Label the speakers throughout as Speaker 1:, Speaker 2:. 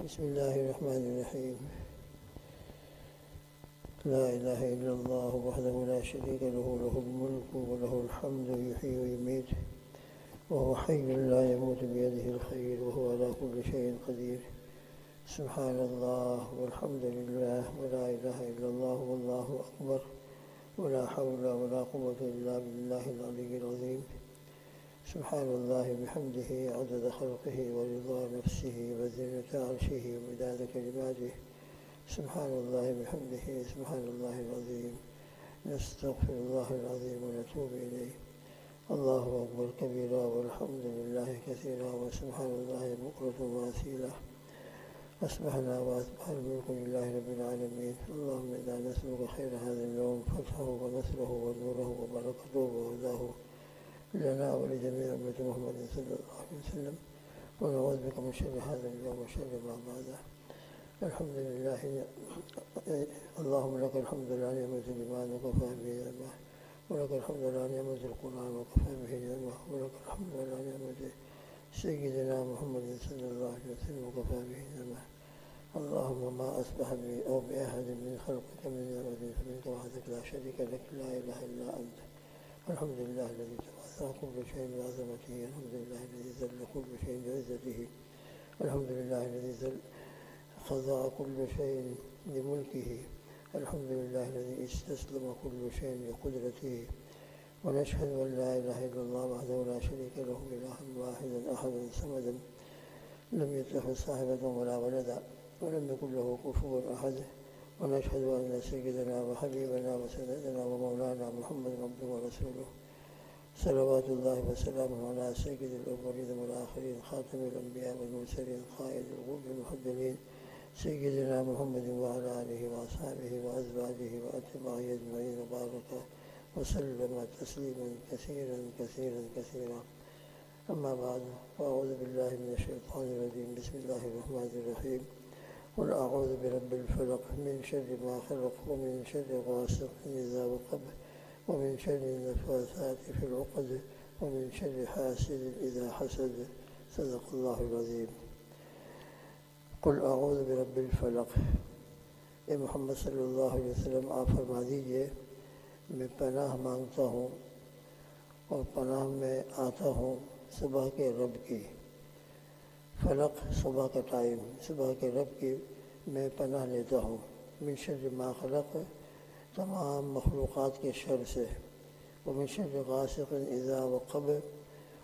Speaker 1: بسم الله الرحمن الرحيم. لا إله إلا الله وحده لا شريك له، له الملك وله الحمد يحيي ويميت وهو حي لا يموت بيده الخير وهو على كل شيء قدير. سبحان الله والحمد لله ولا إله إلا الله والله أكبر ولا حول ولا قوة إلا بالله العلي العظيم. سبحان الله بحمده عدد خلقه ورضا نفسه وزنة عرشه ومداد كلماته. سبحان الله بحمده سبحان الله العظيم. نستغفر الله العظيم ونتوب إليه. الله أكبر كبيرا والحمد لله كثيرا وسبحان الله بكرة وأصيلا. أصبحنا وأصبح الملك لله رب العالمين. اللهم إنا نسألك خير هذا اليوم، فتحه ونصره ونوره وبركته وهداه لنا ولجميع أمة محمد صلى الله عليه وسلم، ونعوذ بك من شر هذا اليوم وشر ما بعده. الحمد لله. اللهم لك الحمد لا نعمة الإيمان وكفى به نعمة، ولك الحمد لا نعمة القرآن وكفى به نعمة، ولك الحمد لا نعمة سيدنا محمد صلى الله عليه وسلم وكفى به نعمة. اللهم ما أصبح بي أو بأحد من خلقك من نعمة فمنك وحدك لا شريك لك، لا إله إلا أنت. الحمد لله الذي توسع كل شيء بعظمته، الحمد لله الذي ذل كل شيء بعزته، الحمد لله الذي خضع كل شيء لملكه، الحمد لله الذي استسلم كل شيء لقدرته. ونشهد أن لا إله إلا الله وحده لا شريك له، إلها واحدا أحدا صمدا لم يتخذ صاحبة ولا ولدا ولم يكن له كفوا أحد. ونشهد أن سيدنا وحبيبنا وسندنا ومولانا محمد عبده ورسوله، صلوات الله وسلامه على سيد الأولين والآخرين، خاتم الأنبياء والمرسلين، قائد الغر المحجلين، سيدنا محمد وعلى آله وأصحابه وأزواجه وأتباعه أجمعين، وبارك وسلم تسليما كثيرا كثيرا كثيرا. أما بعد، فأعوذ بالله من الشيطان الرجيم. بسم الله الرحمن الرحيم. قل أعوذ برب الفلق من شر ما خلق، ومن شر غاسق إذا وقب، ومن شر النفاثات في العقد، ومن شر حاسد إذا حسد. صدق الله العظيم. قل اعوذ برب الفلق. اے محمد صلی اللہ علیہ وسلم، آپ فرما دیجئے میں پناہ مانگتا ہوں اور پناہ میں آتا ہوں صبح کے رب کی. فلق صبح کا ٹائم، صبح کے رب کی میں پناہ لیتا ہوں. من شر ما خلق، تمام مخلوقات کے شر سے. ومن شر غاسق اذا وقب،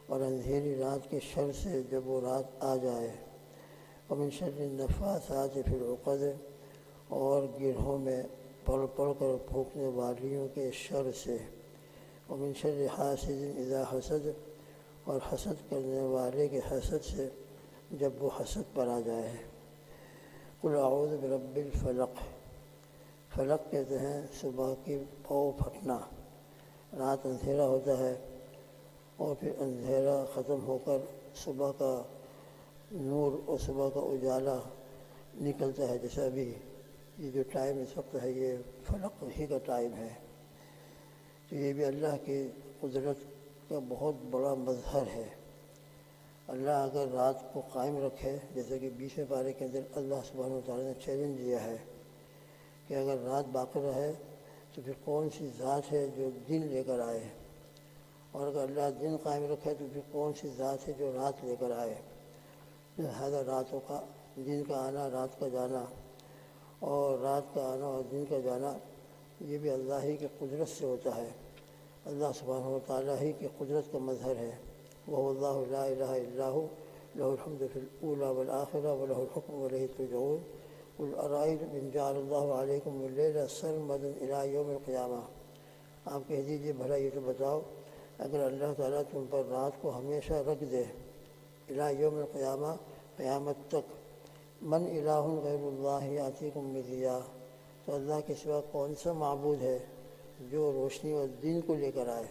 Speaker 1: اور اندھیری رات کے شر سے جب وہ رات آ جائے. ومن شر النفاثات فی العقد، اور گرہوں میں پڑھ پڑھ کر پھونکنے والیوں کے شر سے. ومن شر حاسد اذا حسد، اور حسد کرنے والے کے حسد سے جب وہ حسد پر آ جائے. قل اعوذ برب الفلق. فلق کہتے ہیں صبح کی پاؤ پھٹنا. رات اندھیرا ہوتا ہے اور پھر اندھیرا ختم ہو کر صبح کا نور اور صبح کا اجالا نکلتا ہے. جیسے ابھی یہ جو ٹائم اس وقت ہے، یہ فلق ہی کا ٹائم ہے. تو یہ بھی اللہ کی قدرت کا بہت بڑا مظہر ہے. اللہ اگر رات کو قائم رکھے، جیسے کہ 20ویں پارے کے اندر اللہ سبحانہ و تعالیٰ نے چیلنج دیا ہے کہ اگر رات باقی رہے تو پھر کون سی ذات ہے جو دن لے کر آئے، اور اگر اللہ دن قائم رکھے تو پھر کون سی ذات ہے جو رات لے کر آئے. لہذا راتوں کا، دن کا آنا، رات کا جانا، اور رات کا آنا اور دن کا جانا یہ بھی اللہ ہی کی قدرت سے ہوتا ہے. اللہ سبحانہ و تعالیٰ ہی کی قدرت کا مظہر ہے. وهو اللہ لا الہ الا هو له الحمد فی الاولی والآخرہ وله الحکم والیہ ترجعون. قل ارأیتم ان جعل اللہ علیکم اللیل سرمدا الی یوم القیامہ. آپ کہہ دیجیے بھلا یہ تو بتاؤ، اگر اللہ تعالیٰ تم پر رات کو ہمیشہ رکھ دے الی یوم القیامہ، قیامت تک، من الہ غیر اللہ یاتیکم بضیاء، تو اللہ کے سوا کون سا معبود ہے جو روشنی اور دن کو لے کر آئے.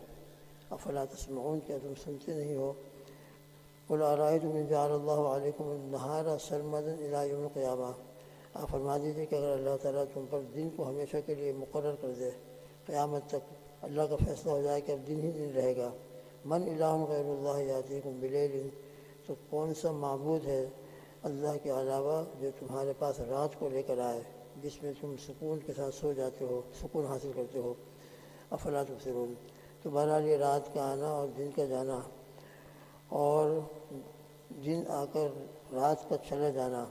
Speaker 1: افلا تسمعون، کیا تم سنتے نہیں ہو. قل ارأیتم ان جعل اللہ علیکم النہار سرمدا الی یوم القیامہ. آپ فرما دیجیے کہ اگر اللہ تعالیٰ تم پر دن کو ہمیشہ کے لیے مقرر کر دے، قیامت تک اللہ کا فیصلہ ہو جائے کہ اب دن ہی دن رہے گا. من الہ غیر اللہ یاتیکم بلیل، تو کون سا معبود ہے اللہ کے علاوہ جو تمہارے پاس رات کو لے کر آئے، جس میں تم سکون کے ساتھ سو جاتے ہو، سکون حاصل کرتے ہو۔ افلا تبصرون۔ تو بہرحال یہ رات کا آنا اور دن کا جانا اور دن آ کر رات کا چلا جانا،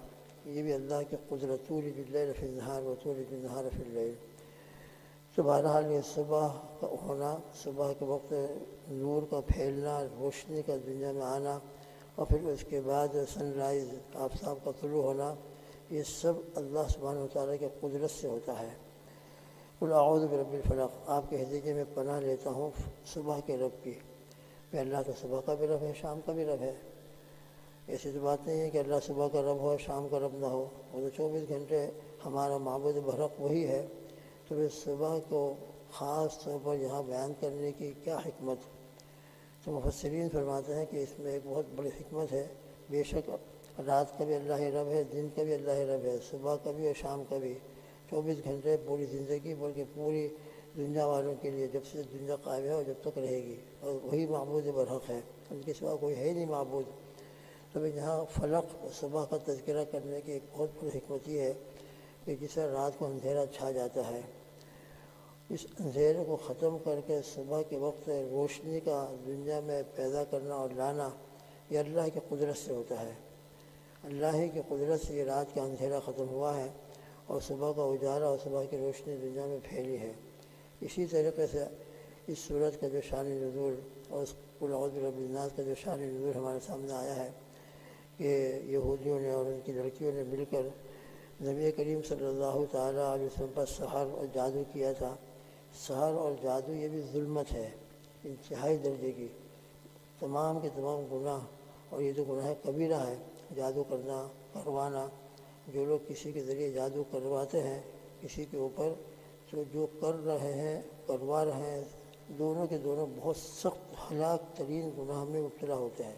Speaker 1: یہ بھی اللہ کی قدرت، تولج اللیل فی النہار وتولج النہار فی اللیل۔ تو بہرحال یہ صبح کا ہونا، صبح کے وقت نور کا پھیلنا، روشنی کا دنیا میں آنا، اور پھر اس کے بعد سن رائز، آفتاب کا طلوع ہونا، یہ سب اللہ سبحانہ وتعالیٰ کی قدرت سے ہوتا ہے۔ قل اعوذ برب الفلق، آپ کہہ دیجیے میں پناہ لیتا ہوں صبح کے رب کی۔ کہ اللہ تو صبح کا بھی رب ہے، شام کا بھی رب ہے۔ ایسی تو بات نہیں ہے کہ اللہ صبح کا رب ہو شام کا رب نہ ہو، وہ تو 24 گھنٹے ہمارا معبود برحق وہی ہے۔ تو پھر صبح کو خاص طور پر یہاں بیان کرنے کی کیا حکمت؟ تو مفسرین فرماتے ہیں کہ اس میں ایک بہت بڑی حکمت ہے۔ بے شک رات کا بھی اللہ رب ہے، دن کا بھی اللہ رب ہے، صبح کا بھی اور شام کا بھی، 24 گھنٹے پوری زندگی، بلکہ پوری دنیا والوں کے لیے، جب سے دنیا قائم ہے اور جب تک رہے گی، اور وہی معبود برحق ہے، ان کے سوا کوئی ہے نہیں معبود۔ تو یہاں فلق صبح کا تذکرہ کرنے کی ایک بہت بڑی حکمت یہ ہے کہ جس طرح رات کو اندھیرا چھا جاتا ہے، اس اندھیرے کو ختم کر کے صبح کے وقت روشنی کا دنیا میں پیدا کرنا اور لانا، یہ اللہ کی قدرت سے ہوتا ہے۔ اللہ ہی کی قدرت سے یہ رات کا اندھیرا ختم ہوا ہے اور صبح کا اجالا اور صبح کی روشنی دنیا میں پھیلی ہے۔ اسی طریقے سے اس صورت کا جو شان نزول اور قل اعوذ برب الناس کا جو شان نزول ہمارے سامنے آیا ہے کہ یہودیوں نے اور ان کی لڑکیوں نے مل کر نبی کریم صلی اللہ تعالیٰ علیہ وسلم پر سحر اور جادو کیا تھا۔ سحر اور جادو یہ بھی ظلمت ہے انتہائی درجے کی، تمام کے تمام گناہ، اور یہ تو گناہ کبیرہ ہے، جادو کرنا، کروانا۔ جو لوگ کسی کے ذریعے جادو کرواتے ہیں کسی کے اوپر، تو جو کر رہے ہیں کروا رہے ہیں، دونوں کے دونوں بہت سخت ہلاک ترین گناہ میں مبتلا ہوتے ہیں۔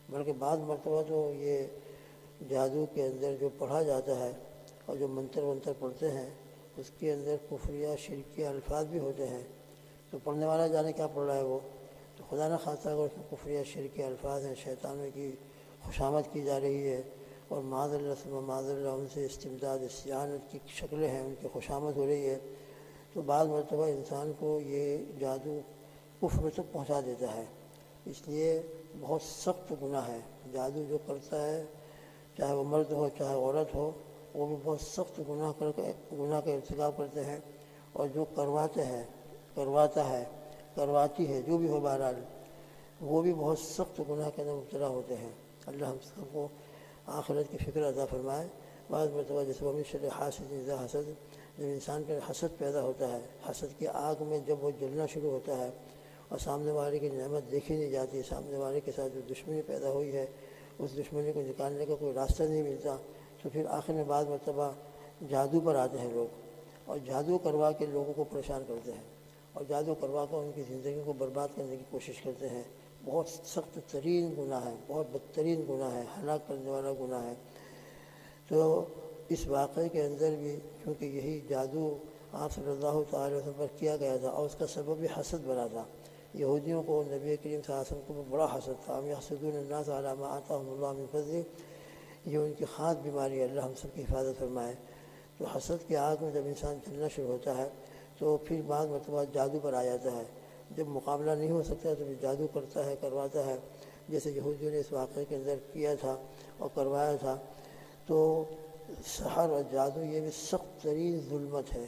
Speaker 1: بلکہ بعض مرتبہ تو یہ جادو کے اندر جو پڑھا جاتا ہے اور جو منتر ونتر پڑھتے ہیں، اس کے اندر کفریہ شرکیہ الفاظ بھی ہوتے ہیں۔ تو پڑھنے والا جانے کیا پڑھ رہا ہے وہ، تو خدا نہ خواستہ اگر اس میں کفریہ شرکیہ الفاظ ہیں، شیطانوں کی خوشامد کی جا رہی ہے، اور معاذ اللہ ثم معاذ اللہ ان سے استمداد استعانت کی شکلیں ہیں، ان کی خوشامد ہو رہی ہے، تو بعض مرتبہ انسان کو یہ جادو کفر تک پہنچا دیتا ہے۔ اس لیے بہت سخت گناہ ہے۔ جادو جو کرتا ہے، چاہے وہ مرد ہو چاہے عورت ہو، وہ بھی بہت سخت گناہ کا ارتکاب کرتے ہیں، اور جو کرواتا ہے کرواتی ہے، جو بھی ہو بہرحال، وہ بھی بہت سخت گناہ کے اندر مبتلا ہوتے ہیں۔ اللہ ہم سب کو آخرت کی فکر عطا فرمائے۔ بعض مرتبہ جیسے وہ شر حاسد اذا حسد، جب انسان کا حسد پیدا ہوتا ہے، حسد کی آگ میں جب وہ جلنا شروع ہوتا ہے اور سامنے والے کی نعمت دیکھی نہیں جاتی، سامنے والے کے ساتھ جو دشمنی پیدا ہوئی ہے اس دشمنی کو نکالنے کا کوئی راستہ نہیں ملتا، تو پھر آخر میں بعض مرتبہ جادو پر آتے ہیں لوگ، اور جادو کروا کے لوگوں کو پریشان کرتے ہیں، اور جادو کروا کر ان کی زندگی کو برباد کرنے کی کوشش کرتے ہیں۔ بہت سخت ترین گناہ ہے، بہت بدترین گناہ ہے، ہلاک کرنے والا گناہ ہے۔ تو اس واقعے کے اندر بھی چونکہ یہی جادو آپ صلی اللہ تعالی وسلم پر کیا گیا تھا، اور اس کا سبب بھی حسد بنا تھا۔ یہودیوں کو نبی کریم صلی اللہ علیہ وسلم کو بڑا حسد تھا۔ یحسدون الناس علی ما آتاهم اللہ من فضلہ، یہ ان کی خاص بیماری ہے، اللہ ہم سب کی حفاظت فرمائے۔ تو حسد کی آگ میں جب انسان جلنا شروع ہوتا ہے تو پھر بعض مرتبہ جادو پر آ جاتا ہے۔ جب مقابلہ نہیں ہو سکتا تو پھر جادو کرتا ہے، کرواتا ہے، جیسے یہودیوں نے اس واقعے کے اندر کیا تھا اور کروایا تھا۔ تو سحر اور جادو یہ بھی سخت ترین ظلمت ہے،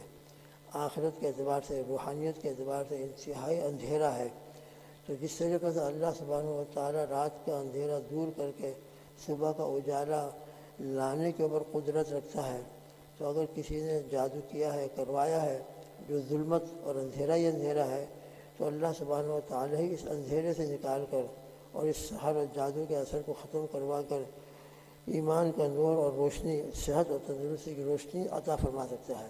Speaker 1: آخرت کے اعتبار سے، روحانیت کے اعتبار سے انتہائی اندھیرا ہے۔ تو جس طریقے سے اللہ سبحانہ و تعالیٰ رات کا اندھیرا دور کر کے صبح کا اجالا لانے کے اوپر قدرت رکھتا ہے، تو اگر کسی نے جادو کیا ہے، کروایا ہے، جو ظلمت اور اندھیرا ہی اندھیرا ہے، تو اللہ سبحانہ و تعالیٰ ہی اس اندھیرے سے نکال کر اور اس سحر اور جادو کے اثر کو ختم کروا کر ایمان کا نور اور روشنی، صحت اور تندرستی کی روشنی عطا فرما سکتا ہے۔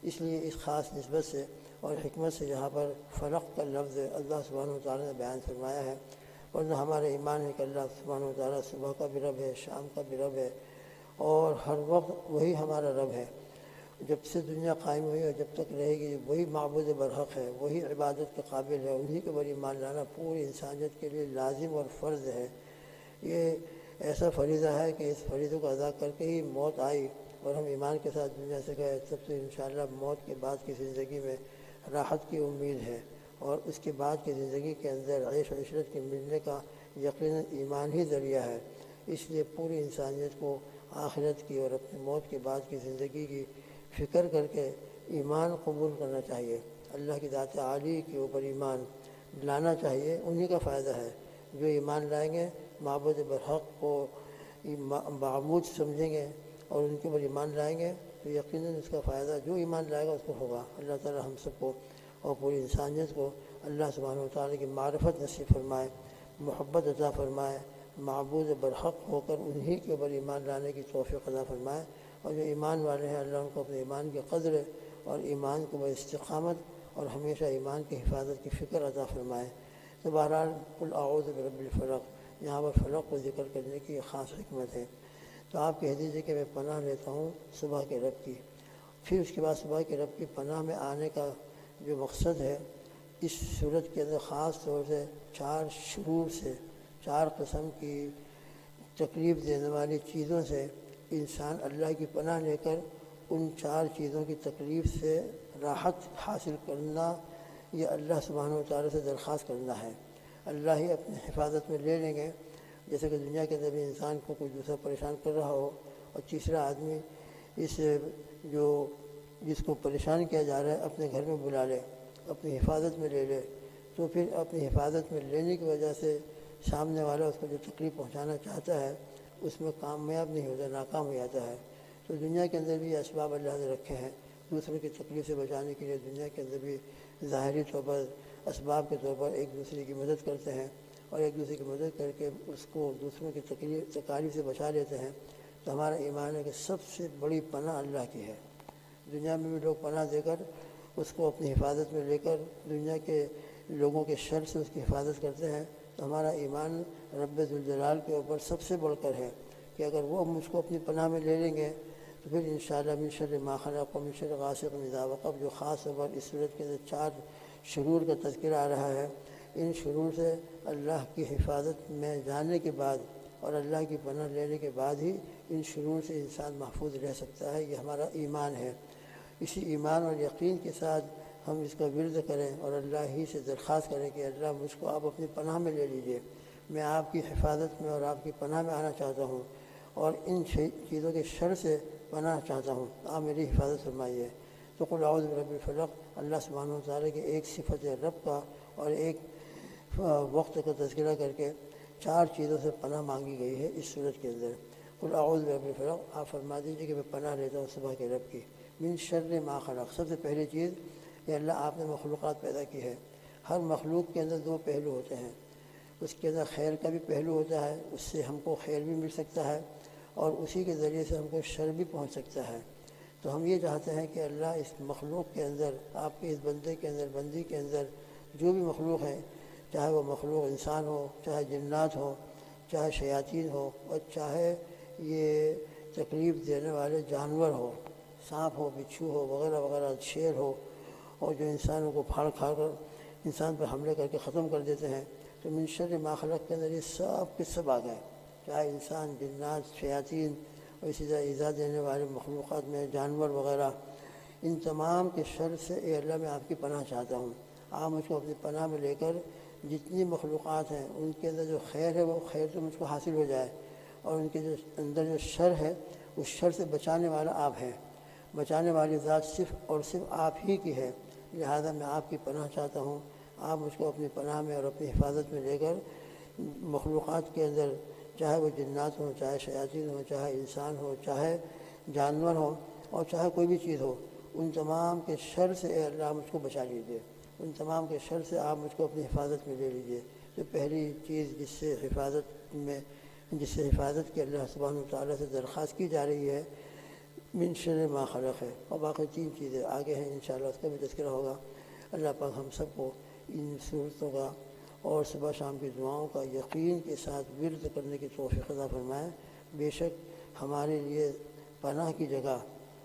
Speaker 1: اس لیے اس خاص نسبت سے اور حکمت سے یہاں پر فلق کا لفظ اللہ سبحانہ و تعالیٰ نے بیان فرمایا ہے۔ ورنہ ہمارا ایمان ہے کہ اللہ سبحانہ و تعالیٰ صبح کا بھی رب ہے، شام کا بھی رب ہے، اور ہر وقت وہی ہمارا رب ہے۔ جب سے دنیا قائم ہوئی اور جب تک رہے گی وہی معبود برحق ہے، وہی عبادت کے قابل ہے، انہی کے بڑی ایمان لانا پوری انسانیت کے لیے لازم اور فرض ہے۔ یہ ایسا فریضہ ہے کہ اس فریضے کو ادا کر کے ہی موت آئی اور ہم ایمان کے ساتھ دنیا سے گئے، تب سے انشاءاللہ موت کے بعد کی زندگی میں راحت کی امید ہے، اور اس کے بعد کی زندگی کے اندر عیش و عشرت کے ملنے کا یقیناً ایمان ہی ذریعہ ہے۔ اس لیے پوری انسانیت کو آخرت کی اور اپنی موت کے بعد کی زندگی کی فکر کر کے ایمان قبول کرنا چاہیے، اللہ کی ذات عالی کے اوپر ایمان لانا چاہیے۔ انہی کا فائدہ ہے جو ایمان لائیں گے، معبود برحق کو معبود سمجھیں گے اور ان کے اوپر ایمان لائیں گے تو یقیناً اس کا فائدہ جو ایمان لائے گا اس کو ہوگا۔ اللہ تعالی ہم سب کو اور پوری انسانیت کو اللہ سبحانہ وتعالی کی معرفت نصیب فرمائے، محبت عطا فرمائے، معبود برحق ہو کر انہی کے اوپر ایمان لانے کی توفیق عطا فرمائے، اور جو ایمان والے ہیں اللہ ان کو اپنے ایمان کی قدر اور ایمان کو استقامت اور ہمیشہ ایمان کی حفاظت کی فکر عطا فرمائے۔ تو بہرحال قل اعوذ برب الفلق، یہاں پر فلق کو ذکر کرنے کی خاص حکمت ہے۔ تو آپ کہہ دیجیے کہ میں پناہ لیتا ہوں صبح کے رب کی، پھر اس کے بعد صبح کے رب کی پناہ میں آنے کا جو مقصد ہے، اس صورت کے اندر خاص طور سے 4 شرور سے، 4 قسم کی تکلیف دینے والی چیزوں سے انسان اللہ کی پناہ لے کر ان 4 چیزوں کی تکلیف سے راحت حاصل کرنا، یہ اللہ سبحانہ وتعالی سے درخواست کرنا ہے۔ اللہ ہی اپنی حفاظت میں لے لیں گے، جیسے کہ دنیا کے اندر بھی انسان کو کوئی دوسرا پریشان کر رہا ہو اور تیسرا آدمی جس کو پریشان کیا جا رہا ہے اپنے گھر میں بلا لے، اپنی حفاظت میں لے لے، تو پھر اپنی حفاظت میں لینے کی وجہ سے سامنے والا اس کو جو تکلیف پہنچانا چاہتا ہے اس میں کامیاب نہیں ہوتا، ناکام ہو جاتا ہے۔ تو دنیا کے اندر بھی اسباب اللہ نے رکھے ہیں دوسروں کی تکلیف سے بچانے کے لیے، دنیا کے اندر بھی ظاہری طور پر اسباب کے طور پر ایک دوسرے کی مدد کرتے ہیں اور ایک دوسرے کی مدد کر کے اس کو دوسروں کی تکالیف سے بچا لیتے ہیں۔ تو ہمارا ایمان ہے کہ سب سے بڑی پناہ اللہ کی ہے۔ دنیا میں بھی لوگ پناہ دے کر اس کو اپنی حفاظت میں لے کر دنیا کے لوگوں کے شر سے اس کی حفاظت کرتے ہیں، تو ہمارا ایمان رب ذوالجلال کے اوپر سب سے بڑھ کر ہے کہ اگر وہ مجھ کو اپنی پناہ میں لے لیں گے تو پھر انشاءاللہ من شر ما خلق و من شر غاسق اذا وقب، جو خاص طور پر اس صورت کے اندر 4 شرور کا تذکرہ آ رہا ہے، ان شرور سے اللہ کی حفاظت میں جانے کے بعد اور اللہ کی پناہ لینے کے بعد ہی ان شرور سے انسان محفوظ رہ سکتا ہے۔ یہ ہمارا ایمان ہے۔ اسی ایمان اور یقین کے ساتھ ہم اس کا ورد کریں اور اللہ ہی سے درخواست کریں کہ اللہ مجھ کو آپ اپنی پناہ میں لے لیجئے، میں آپ کی حفاظت میں اور آپ کی پناہ میں آنا چاہتا ہوں اور ان چیزوں کے شر سے پناہ چاہتا ہوں، آپ میری حفاظت فرمائیے۔ تو قل اعوذ برب الفلق اللہ سبحانہ وتعالی کی ایک صفت رب کا اور ایک وقت کا تذکرہ کر کے 4 چیزوں سے پناہ مانگی گئی ہے اس صورت کے اندر۔ قل اعوذ برب الفلق، آپ فرما دیجیے کہ میں پناہ لیتا ہوں صبح کے رب کی، من شر ما خلق، سب سے پہلی چیز کہ اللہ آپ نے مخلوقات پیدا کی ہے۔ ہر مخلوق کے اندر 2 پہلو ہوتے ہیں، اس کے اندر خیر کا بھی پہلو ہوتا ہے، اس سے ہم کو خیر بھی مل سکتا ہے اور اسی کے ذریعے سے ہم کو شر بھی پہنچ سکتا ہے۔ تو ہم یہ چاہتے ہیں کہ اللہ اس مخلوق کے اندر، آپ کے اس بندے کے اندر، بندی کے اندر جو بھی مخلوق ہے، چاہے وہ مخلوق انسان ہو، چاہے جنات ہو، چاہے شیاطین ہو، اور چاہے یہ تکلیف دینے والے جانور ہو، سانپ ہو، بچھو ہو، وغیرہ وغیرہ، شیر ہو، اور جو انسانوں کو پھاڑ کھا کر انسان پر حملے کر کے ختم کر دیتے ہیں، تو من شر ما خلق کے اندر یہ سب کے سب آ گئے، چاہے انسان، جنات، شیاطین اور اسی طرح ایذا دینے والے مخلوقات میں جانور وغیرہ، ان تمام کے شر سے اے اللہ میں آپ کی پناہ چاہتا ہوں، آپ مجھ کو اپنی پناہ میں لے کر جتنی مخلوقات ہیں ان کے اندر جو خیر ہے وہ خیر تو مجھ کو حاصل ہو جائے، اور ان کے جو اندر جو شر ہے اس شر سے بچانے والا آپ ہیں، بچانے والی ذات صرف اور صرف آپ ہی کی ہے، لہذا میں آپ کی پناہ چاہتا ہوں، آپ مجھ کو اپنی پناہ میں اور اپنی حفاظت میں لے کر مخلوقات کے اندر، چاہے وہ جنات ہوں، چاہے شیاطین ہوں، چاہے انسان ہو، چاہے جانور ہو، اور چاہے کوئی بھی چیز ہو، ان تمام کے شر سے اے اللہ مجھ کو بچا لیجیے، ان تمام کے شر سے آپ مجھ کو اپنی حفاظت میں لے لیجیے۔ تو پہلی چیز جس سے حفاظت کی اللہ سبحانہ وتعالیٰ سے درخواست کی جا رہی ہے، من شر ما خلق ہے، اور باقی 3 چیزیں آگے ہیں انشاءاللہ اس کا بھی تذکرہ ہوگا۔ اللہ پاک ہم سب کو ان صورتوں کا اور صبح شام کی دعاؤں کا یقین کے ساتھ ورد کرنے کی توفیق عطا فرمائے۔ بے شک ہمارے لیے پناہ کی جگہ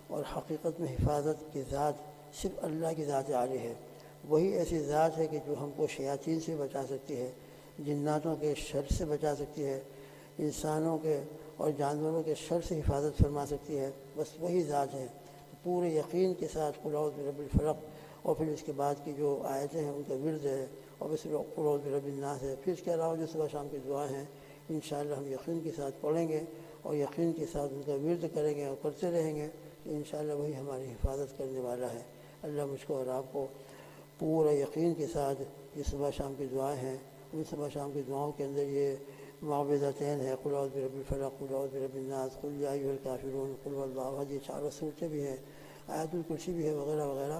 Speaker 1: اور حقیقت میں حفاظت کی ذات صرف اللہ کی ذات عالی ہے، وہی ایسی ذات ہے کہ جو ہم کو شیاطین سے بچا سکتی ہے، جناتوں کے شر سے بچا سکتی ہے، انسانوں کے اور جانوروں کے شر سے حفاظت فرما سکتی ہے، بس وہی ذات ہے۔ پورے یقین کے ساتھ قل اعوذ برب الفلق، اور پھر اس کے بعد کی جو آیتیں ہیں ان کا ورد ہے، اور پھر قل اعوذ برب الناس ہے۔ پھر اس کے علاوہ جو صبح شام کی دعائیں ہیں انشاءاللہ ہم یقین کے ساتھ پڑھیں گے اور یقین کے ساتھ ان کا ورد کریں گے اور کرتے رہیں گے، تو انشاءاللہ وہی ہماری حفاظت کرنے والا ہے۔ اللہ مجھ کو اور آپ کو پورا یقین کے ساتھ یہ صبح شام کی دعائیں ہیں، ان صبح شام کی دعاؤں کے اندر یہ معوذتین ہے، قل اعوذ برب الفلق، قل اعوذ برب الناس، قل یا ایھا الکافرون، قل هو اللہ احد، یہ چاروں صورتیں بھی ہیں، آیت الکرسی بھی ہے، وغیرہ وغیرہ۔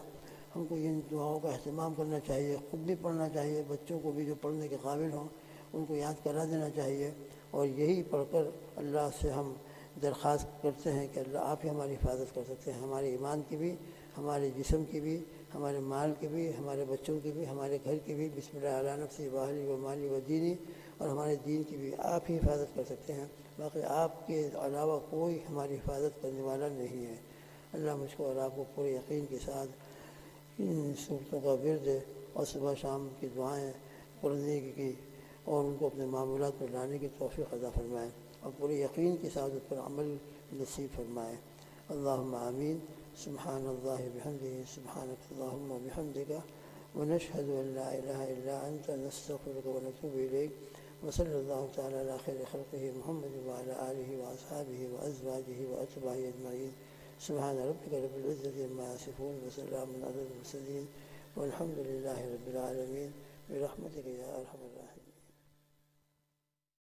Speaker 1: ہم کو ان دعاؤں کا اہتمام کرنا چاہیے، خود بھی پڑھنا چاہیے، بچوں کو بھی جو پڑھنے کے قابل ہوں ان کو یاد کرا دینا چاہیے، اور یہی پڑھ کر اللہ سے ہم درخواست کرتے ہیں کہ اللہ آپ ہی ہماری حفاظت کر سکتے ہیں، ہمارے ایمان کی بھی، ہمارے جسم کی بھی، ہمارے مال کی بھی، ہمارے بچوں کی بھی، ہمارے گھر کی بھی۔ بسم اللہ علی نفسی و اہلی و مالی و دینی، اور ہمارے دین کی بھی آپ ہی حفاظت کر سکتے ہیں، باقی آپ کے علاوہ کوئی ہماری حفاظت کرنے والا نہیں ہے۔ اللہ مجھ کو اور آپ کو پورے یقین کے ساتھ ان صورتوں کا ورد اور صبح شام کی دعائیں پڑھنے کی اور ان کو اپنے معمولات پر لانے کی توفیق عطا فرمائے، اور پورے یقین کے ساتھ اس پر عمل نصیب فرمائے۔ اللہم آمین۔ سبحان اللہ بحمدہ، سبحانک اللہم وبحمدک، ونشہد ان لا الہ الا انت، نستغفرک ونتوب الیک، وصلی اللہ تعالی علی خیر خلقہ محمد وعلی آلہ واصحابہ وازواجہ واتباعہ اجمعین۔ سبحان ربک رب العزۃ عما یصفون، وسلام علی المرسلین، والحمد للہ رب العالمین، برحمتک یا ارحم الراحمین۔